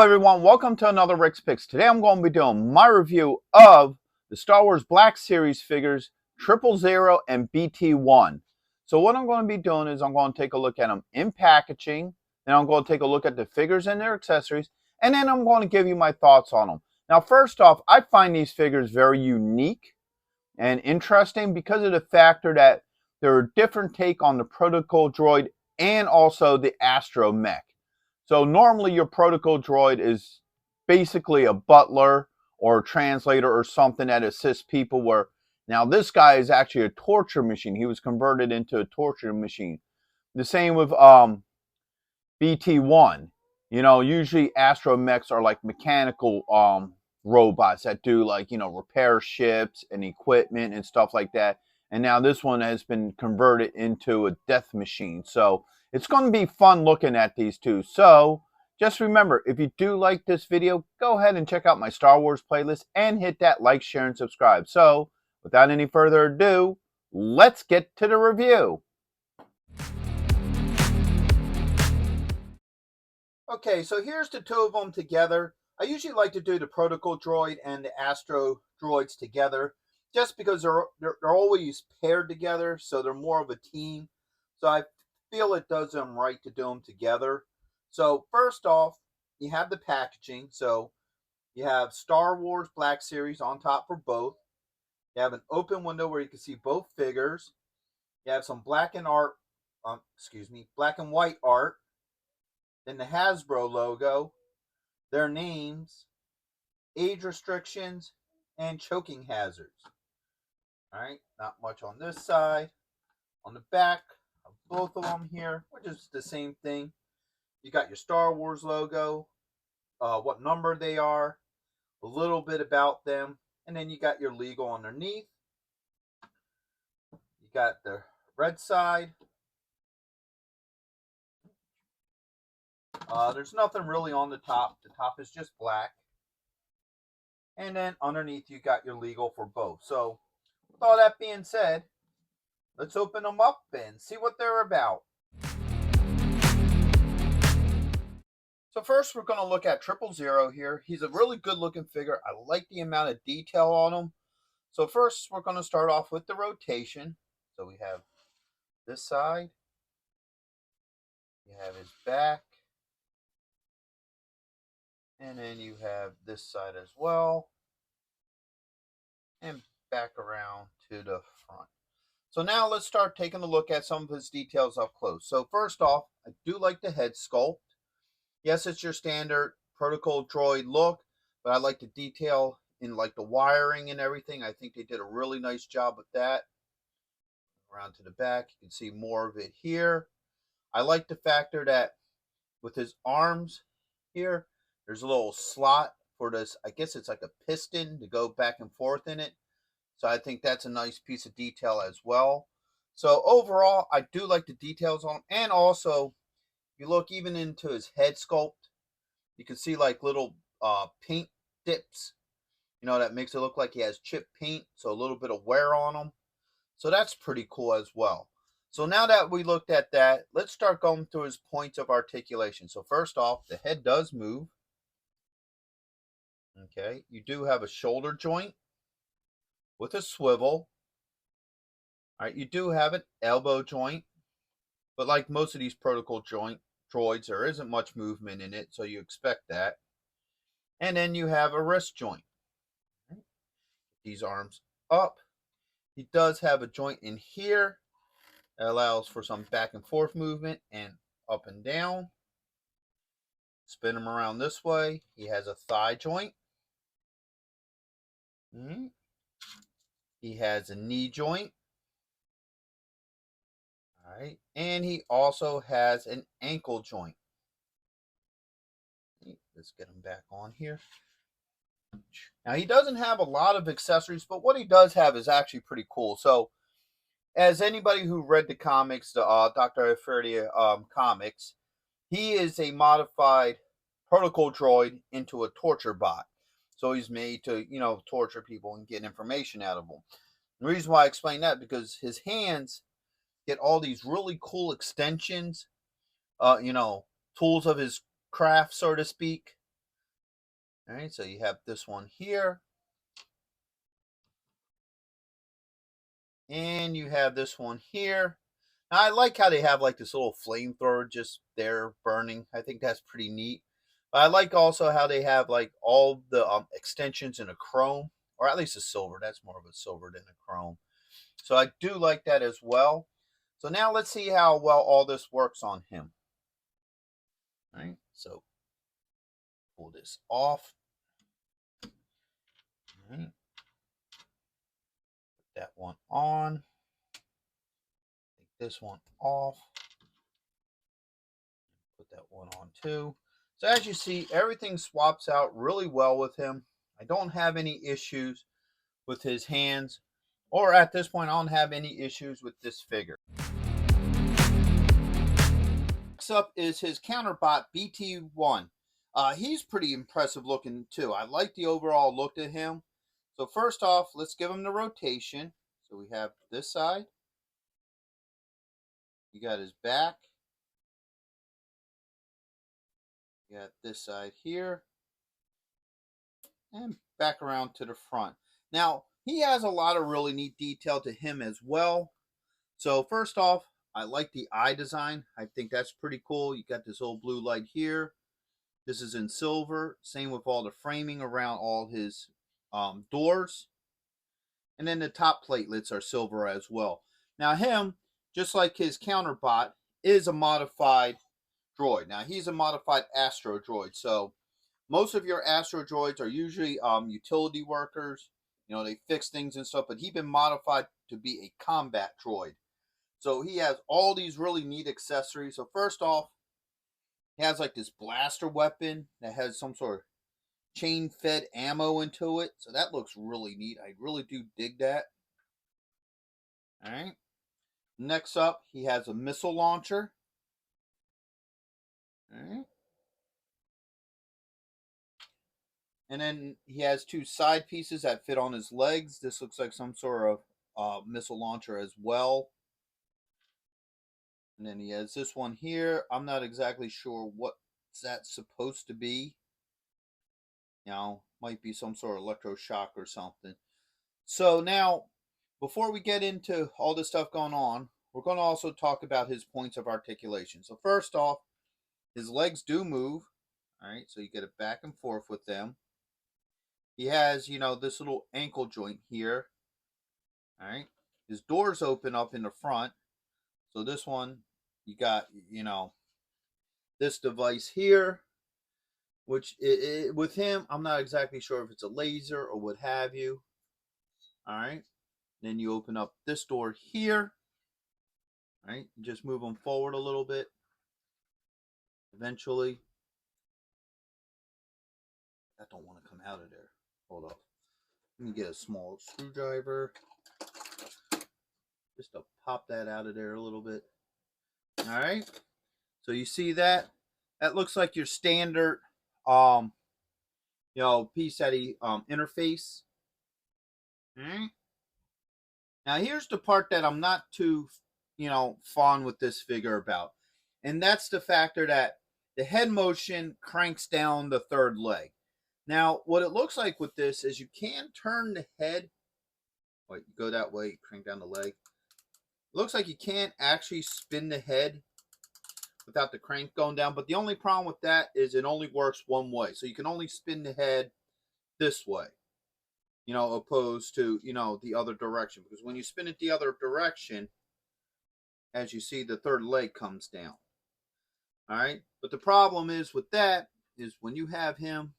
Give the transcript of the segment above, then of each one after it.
everyone, welcome to another Rick's Picks. Today I'm going to be doing my review of the Star Wars Black Series figures 000 and BT1. So what I'm going to be doing is I'm going to take a look at them in packaging, then I'm going to take a look at the figures and their accessories, and then I'm going to give you my thoughts on them. Now first off, I find these figures very unique and interesting because of the factor that they're a different take on the protocol droid and also the Astro mech. So normally your protocol droid is basically a butler or a translator or something that assists people, where now this guy is actually a torture machine. He was converted into a torture machine. The same with BT1. You know, usually astromechs are like mechanical robots that do, like, you know, repair ships and equipment and stuff like that. And now this one has been converted into a death machine. So it's going to be fun looking at these two. So just remember, if you do like this video, go ahead and check out my Star Wars playlist and hit that like, share, and subscribe. So without any further ado, let's get to the review. Okay, so here's the two of them together. I usually like to do the protocol droid and the Astro droids together, just because they're always paired together, so they're more of a team. So I feel it does them right to do them together. So first off, you have the packaging. So you have Star Wars Black Series on top for both. You have an open window where you can see both figures. You have some black and white art. Then the Hasbro logo, their names, age restrictions, and choking hazards. Alright, not much on this side. On the back of both of them here, which is the same thing, you got your Star Wars logo, what number they are, a little bit about them, and then you got your legal underneath. You got the red side. There's nothing really on the top. The top is just black. And then underneath you got your legal for both. So with all that being said, let's open them up and see what they're about. So first we're going to look at 000 here. He's a really good looking figure. I like the amount of detail on him. So first we're going to start off with the rotation. So we have this side. You have his back. And then you have this side as well. And back around to the front. So now let's start taking a look at some of his details up close. So first off, I do like the head sculpt. Yes, it's your standard protocol droid look, but I like the detail in like the wiring and everything. I think they did a really nice job with that. Around to the back, you can see more of it here. I like the factor that with his arms here, there's a little slot for this. I guess it's like a piston to go back and forth in it. So I think that's a nice piece of detail as well. So overall, I do like the details on him. And also, if you look even into his head sculpt, you can see like little paint dips. You know, that makes it look like he has chip paint. So a little bit of wear on him. So that's pretty cool as well. So now that we looked at that, let's start going through his points of articulation. So first off, the head does move. Okay, you do have a shoulder joint with a swivel. All right, you do have an elbow joint, but like most of these protocol droids, there isn't much movement in it, so you expect that. And then you have a wrist joint. These arms up. He does have a joint in here that allows for some back and forth movement and up and down. Spin him around this way. He has a thigh joint. He has a knee joint. All right. And he also has an ankle joint. Let's get him back on here. Now, he doesn't have a lot of accessories, but what he does have is actually pretty cool. So, as anybody who read the comics, the Dr. Aferdia comics, he is a modified protocol droid into a torture bot. So he's made to, you know, torture people and get information out of them. The reason why I explain that, because his hands get all these really cool extensions, you know, tools of his craft, so to speak. All right, so you have this one here, and you have this one here. Now, I like how they have like this little flamethrower just there burning. I think that's pretty neat. But I like also how they have like all the extensions in a chrome, or at least a silver. That's more of a silver than a chrome. So I do like that as well. So now let's see how well all this works on him. All right, so pull this off. All right, put that one on. Take this one off. Put that one on too. So as you see, everything swaps out really well with him. I don't have any issues with his hands, or at this point, I don't have any issues with this figure. Next up is his counterbot BT1. He's pretty impressive looking too. I like the overall look to him. So first off, let's give him the rotation. So we have this side. You got his back. You got this side here. And back around to the front. Now, he has a lot of really neat detail to him as well. So first off, I like the eye design. I think that's pretty cool. You got this old blue light here. This is in silver. Same with all the framing around all his doors. And then the top platelets are silver as well. Now him, just like his counterbot, is a modified droid. Now he's a modified Astro droid. So most of your Astro droids are usually utility workers. You know, they fix things and stuff, but he's been modified to be a combat droid. So he has all these really neat accessories. So first off, he has like this blaster weapon that has some sort of chain fed ammo into it. So that looks really neat. I really do dig that. All right. Next up, he has a missile launcher. All right. And then he has two side pieces that fit on his legs. This looks like some sort of missile launcher as well. And then he has this one here. I'm not exactly sure what that's supposed to be. You know, might be some sort of electroshock or something. So now, before we get into all this stuff going on, we're going to also talk about his points of articulation. So first off, his legs do move. All right, so you get it back and forth with them. He has, you know, this little ankle joint here. All right, his doors open up in the front. So this one, you got, you know, this device here, which with him, I'm not exactly sure if it's a laser or what have you. All right, then you open up this door here. All right, just move them forward a little bit. Eventually, that don't want to come out of there. Hold up. Let me get a small screwdriver just to pop that out of there a little bit. All right. So you see that? That looks like your standard, you know, piece that he interface. All right. Now here's the part that I'm not too, you know, fond with this figure about, and that's the factor that the head motion cranks down the third leg. Now, what it looks like with this is you can turn the head. Wait, you go that way, crank down the leg. It looks like you can't actually spin the head without the crank going down. But the only problem with that is it only works one way. So you can only spin the head this way, you know, opposed to, you know, the other direction. Because when you spin it the other direction, as you see, the third leg comes down. All right. But the problem is with that is when you have him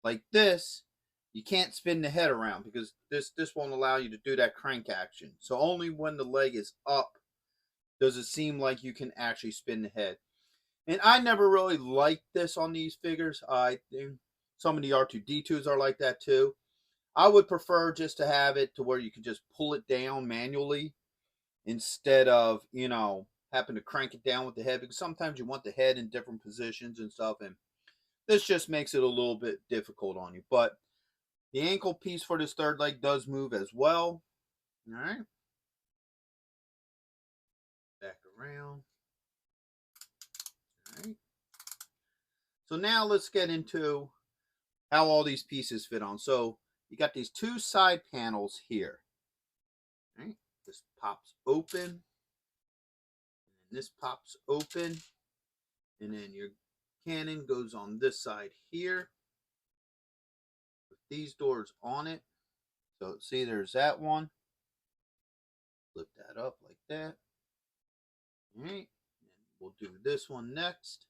like this, you can't spin the head around because this won't allow you to do that crank action. So only when the leg is up does it seem like you can actually spin the head. And I never really liked this on these figures. I think some of the R2-D2s are like that too. I would prefer just to have it to where you can just pull it down manually instead of, you know, having to crank it down with the head, because sometimes you want the head in different positions and stuff, and this just makes it a little bit difficult on you. But the ankle piece for this third leg does move as well. All right. Back around. All right. So now let's get into how all these pieces fit on. So you got these two side panels here. Right? This pops open, and this pops open, and then your cannon goes on this side here with these doors on it. So see, there's that one. Flip that up like that. All right, and we'll do this one next.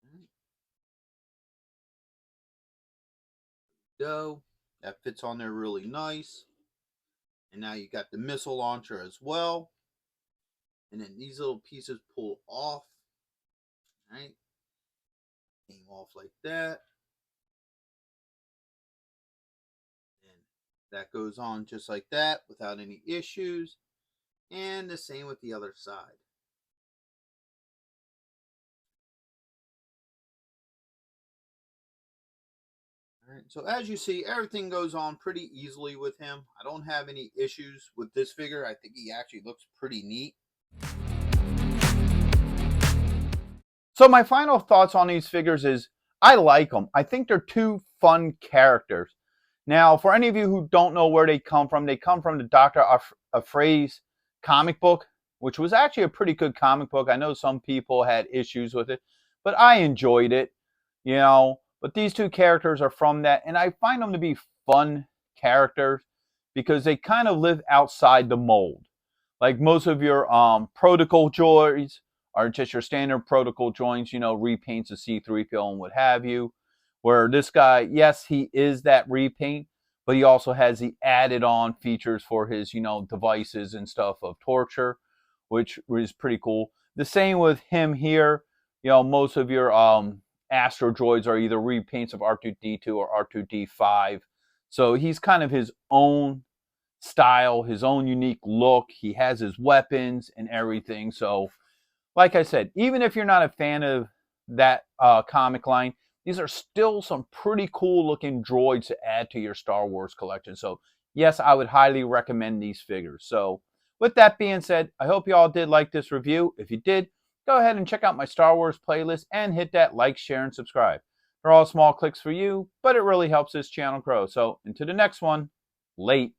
All right. Go. That fits on there really nice. And now you got the missile launcher as well. And then these little pieces pull off. All right. Came off like that. And that goes on just like that without any issues. And the same with the other side. All right, so as you see, everything goes on pretty easily with him. I don't have any issues with this figure. I think he actually looks pretty neat. So my final thoughts on these figures is I like them. I think they're two fun characters. Now, for any of you who don't know where they come from the Dr. Afray's comic book, which was actually a pretty good comic book. I know some people had issues with it, but I enjoyed it, you know. But these two characters are from that, and I find them to be fun characters because they kind of live outside the mold. Like most of your protocol joys are just your standard protocol joints, you know, repaints of C3PO and what have you. Where this guy, yes, he is that repaint, but he also has the added on features for his, you know, devices and stuff of torture, which is pretty cool. The same with him here. You know, most of your Astro droids are either repaints of R2D2 or R2D5. So he's kind of his own style, his own unique look. He has his weapons and everything. So, like I said, even if you're not a fan of that comic line, these are still some pretty cool looking droids to add to your Star Wars collection. So, yes, I would highly recommend these figures. So, with that being said, I hope you all did like this review. If you did, go ahead and check out my Star Wars playlist and hit that like, share, and subscribe. They're all small clicks for you, but it really helps this channel grow. So, into the next one, late.